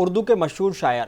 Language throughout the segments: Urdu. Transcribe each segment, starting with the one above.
اردو کے مشہور شاعر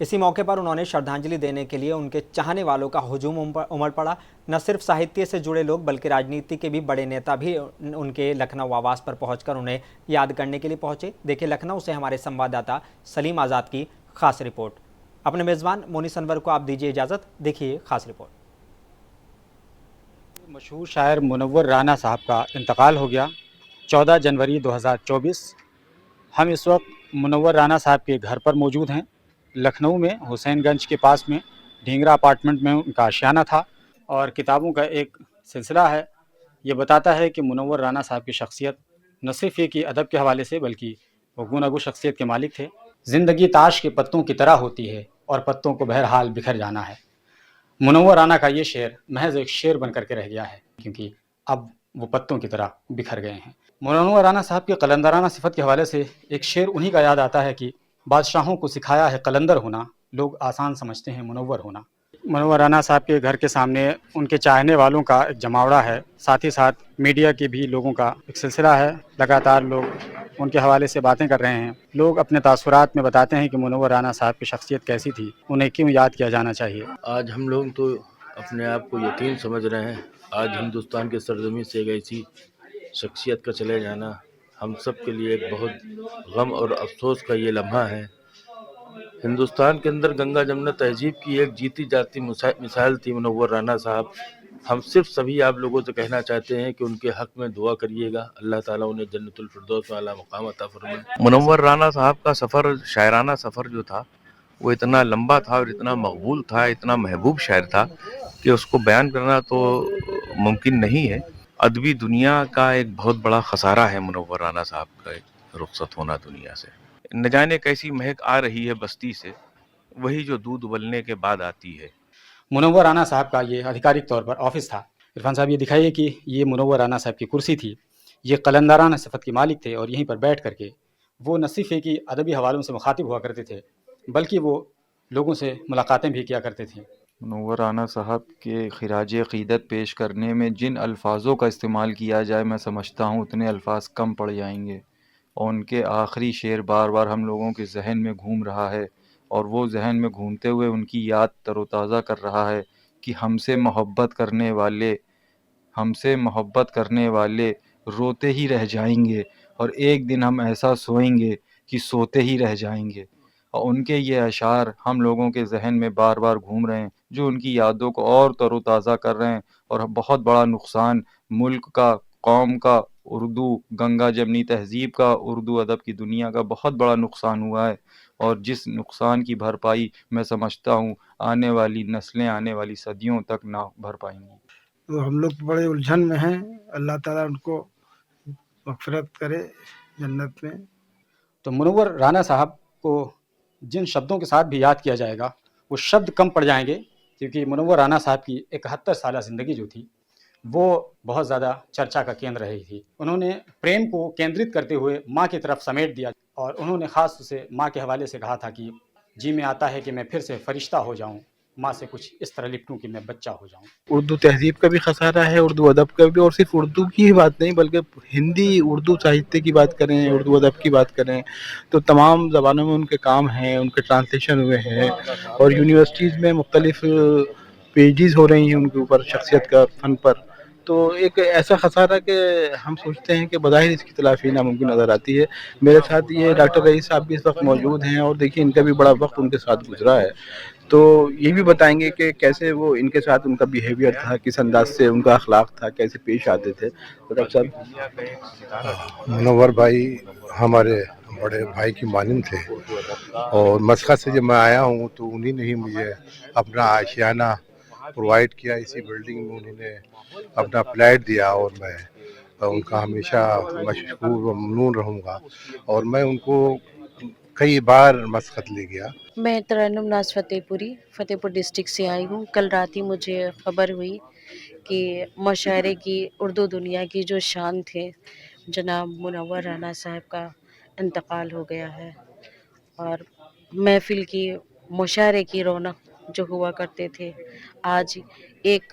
اسی موقع پر انہوں نے شردھانجلی دینے کے لیے ان کے چاہنے والوں کا ہجوم امڑ پڑا۔ نہ صرف ساہتیہ سے جڑے لوگ بلکہ راجنیتی کے بھی بڑے نیتا بھی ان کے لکھنؤ آواس پر پہنچ کر انہیں یاد کرنے کے لیے پہنچے۔ دیکھیں لکھنؤ سے ہمارے سنوادداتا سلیم آزاد کی خاص رپورٹ۔ اپنے میزبان مونس انور کو آپ دیجیے اجازت، دیکھیے خاص رپورٹ۔ مشہور شاعر منور رانا صاحب کا انتقال ہو گیا 14 جنوری 2024۔ ہم اس وقت منور رانا صاحب کے گھر پر موجود ہیں لکھنؤ میں، حسین گنج کے پاس میں ڈھینگرا اپارٹمنٹ میں ان کا آشیانہ تھا، اور کتابوں کا ایک سلسلہ ہے۔ یہ بتاتا ہے کہ منور رانا صاحب کی شخصیت نہ صرف یہ کہ ادب کے حوالے سے بلکہ وہ گوناگو شخصیت کے مالک تھے۔ زندگی تاش کے پتوں کی طرح ہوتی ہے اور پتوں کو بہرحال بکھر جانا ہے۔ منور رانا کا یہ شعر محض ایک شعر بن کر کے رہ گیا ہے، کیونکہ اب وہ پتوں کی طرح بکھر گئے ہیں۔ منور رانا صاحب کی قلندرانہ صفت کے حوالے سے ایک شعر انہی کا یاد آتا ہے کہ بادشاہوں کو سکھایا ہے قلندر ہونا، لوگ آسان سمجھتے ہیں منور ہونا۔ منور رانا صاحب کے گھر کے سامنے ان کے چاہنے والوں کا ایک جماوڑا ہے، ساتھ ہی ساتھ میڈیا کے بھی لوگوں کا ایک سلسلہ ہے۔ لگاتار لوگ ان کے حوالے سے باتیں کر رہے ہیں۔ لوگ اپنے تاثرات میں بتاتے ہیں کہ منور رانا صاحب کی شخصیت کیسی تھی، انہیں کیوں یاد کیا جانا چاہیے۔ آج ہم لوگ تو اپنے آپ کو یتیم سمجھ رہے ہیں۔ آج ہندوستان کے سرزمین سے ایک ایسی شخصیت کا چلے جانا ہم سب کے لیے ایک بہت غم اور افسوس کا یہ لمحہ ہے۔ ہندوستان کے اندر گنگا جمنا تہذیب کی ایک جیتی جاتی مثال تھی منور رانا صاحب۔ ہم صرف سبھی آپ لوگوں سے کہنا چاہتے ہیں کہ ان کے حق میں دعا کریے گا، اللہ تعالیٰ انہیں جنت الفردوس میں اعلیٰ مقام عطا فرمائے۔ منور رانا صاحب کا سفر، شاعرانہ سفر جو تھا، وہ اتنا لمبا تھا اور اتنا مقبول تھا، اتنا محبوب شاعر تھا کہ اس کو بیان کرنا تو ممکن نہیں ہے۔ ادبی دنیا کا ایک بہت بڑا خسارہ ہے منور رانا صاحب کا رخصت ہونا دنیا سے۔ نہ جانے کیسی مہک آ رہی ہے بستی سے، وہی جو دودھ ابلنے کے بعد آتی ہے۔ منور رانا صاحب کا یہ آدھیکارک طور پر آفس تھا۔ عرفان صاحب یہ دکھائیے کہ یہ منور رانا صاحب کی کرسی تھی۔ یہ قلندرانہ صفت کے مالک تھے اور یہیں پر بیٹھ کر کے وہ نہ صرف ایک ادبی حوالوں سے مخاطب ہوا کرتے تھے بلکہ وہ لوگوں سے ملاقاتیں بھی کیا کرتے تھے۔ منور رانا صاحب کے خراج عقیدت پیش کرنے میں جن الفاظوں کا استعمال کیا جائے، میں سمجھتا ہوں اتنے الفاظ کم پڑ جائیں گے، اور ان کے آخری شعر بار بار ہم لوگوں کے ذہن میں گھوم رہا ہے، اور وہ ذہن میں گھومتے ہوئے ان کی یاد تر و تازہ کر رہا ہے کہ ہم سے محبت کرنے والے روتے ہی رہ جائیں گے، اور ایک دن ہم ایسا سوئیں گے کہ سوتے ہی رہ جائیں گے۔ اور ان کے یہ اشعار ہم لوگوں کے ذہن میں بار بار گھوم رہے ہیں، جو ان کی یادوں کو اور تر و تازہ کر رہے ہیں، اور بہت بڑا نقصان ملک کا، قوم کا، اردو گنگا جمنی تہذیب کا، اردو ادب کی دنیا کا بہت بڑا نقصان ہوا ہے، اور جس نقصان کی بھرپائی میں سمجھتا ہوں آنے والی نسلیں آنے والی صدیوں تک نہ بھر پائیں گی۔ تو ہم لوگ بڑے الجھن میں ہیں، اللہ تعالیٰ ان کو مغفرت کرے جنت میں۔ تو منور رانا صاحب کو جن شبدوں کے ساتھ بھی یاد کیا جائے گا وہ شبد کم پڑ جائیں گے، کیونکہ منور رانا صاحب کی 71 سالہ زندگی جو تھی وہ بہت زیادہ چرچا کا کیندر رہی تھی۔ انہوں نے پریم کو کیندرت کرتے ہوئے ماں کی طرف سمیٹ دیا، اور انہوں نے خاص طور سے ماں کے حوالے سے کہا تھا کہ جی میں آتا ہے کہ میں پھر سے فرشتہ ہو جاؤں، ماں سے کچھ اس طرح لپٹوں کہ میں بچہ ہو جاؤں۔ اردو تہذیب کا بھی خسارہ ہے، اردو ادب کا بھی، اور صرف اردو کی ہی بات نہیں بلکہ ہندی اردو ساہتیہ کی بات کریں، اردو ادب کی بات کریں تو تمام زبانوں میں ان کے کام ہیں، ان کے ٹرانسلیشن ہوئے ہیں، اور یونیورسٹیز میں مختلف پیجز ہو رہی ہیں ان کے اوپر، شخصیت کا، فن پر۔ تو ایک ایسا خسارہ کہ ہم سوچتے ہیں کہ بظاہر اس کی تلافی ناممکن نظر آتی ہے۔ میرے ساتھ یہ ڈاکٹر رئیس صاحب بھی اس وقت موجود ہیں، اور دیکھیے ان کا بھی بڑا وقت ان کے ساتھ گزرا ہے، تو یہ بھی بتائیں گے کہ کیسے وہ ان کے ساتھ ان کا بیہیویئر تھا، کس انداز سے ان کا اخلاق تھا، کیسے پیش آتے تھے۔ تو ڈاکٹر صاحب، منور بھائی ہمارے بڑے بھائی کی مانند تھے، اور مسقط سے جب میں آیا ہوں تو انہی نے ہی مجھے اپنا آشیانہ پرووائڈ کیا، اسی بلڈنگ میں انہوں نے اپنا فلیٹ دیا، اور میں ان کا ہمیشہ مشکور و ممنون رہوں گا، اور میں ان کو کئی بار مسقط لے گیا۔ میں ترنم ناز فتح پور ڈسٹرکٹ سے آئی ہوں۔ کل رات ہی مجھے خبر ہوئی کہ مشاعرے کی، اردو دنیا کی جو شان تھے جناب منور رانا صاحب کا انتقال ہو گیا ہے، اور محفل کی، مشاعرے کی رونق جو ہوا کرتے تھے آج ایک